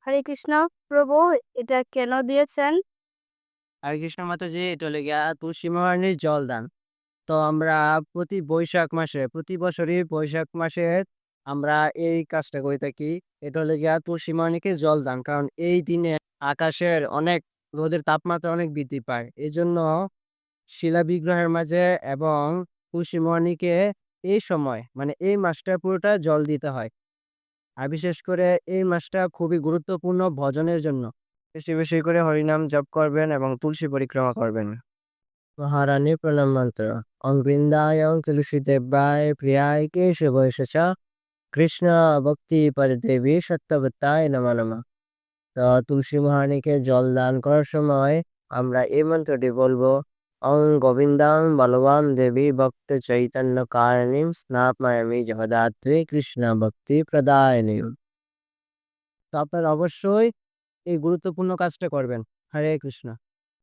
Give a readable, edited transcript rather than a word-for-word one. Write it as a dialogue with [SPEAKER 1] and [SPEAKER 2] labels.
[SPEAKER 1] হরে কৃষ্ণ প্রভু, এটা কেন দিয়েছেন?
[SPEAKER 2] হরে কৃষ্ণ মাতাজি, এটা হলো গিয়া তুলসী মহারানীর জলদান। তো আমরা প্রতি বছরই বৈশাখ মাসের আমরা এই কাজটা করে থাকি। এটা হলো গিয়া তুলসী মহারানীকে জলদান। কারণ এই দিনে আকাশের অনেক রোদের তাপমাত্রা অনেক বৃদ্ধি পায়। এজন্য শিলা বিগ্রহের মাঝে এবং তুলসী মহারানীকে এই সময় মানে এই মাসটা পুরোটা জল দিতে হয়। আর বিশেষ করে এই মাসটা খুবই গুরুত্বপূর্ণ ভজনের জন্য। বেশি, বেশি করে হরিনাম জপ করবেন এবং তুলসী পরিক্রমা করবেন। মহারানী প্রণাম মন্ত্র। ওং বৃন্দায় তুলসী দেবায় প্রিয়ায় কেশবায় চ কৃষ্ণ ভক্তি পরদেবী সত্যবতায় নমঃ নমঃ। তো তুলসী মহারানীকে জল দান করার সময় আমরা এই মন্ত্রটি বলবো। ওং গোবিন্দাং বলবান দেবী ভক্ত চৈতন্য কারণীম স্নাপয়ামি জগদাত্রী কৃষ্ণ ভক্তি প্রদায়িনী। তো আপনারা অবশ্যই এই গুরুত্বপূর্ণ কাজটা করবেন। হরে কৃষ্ণ।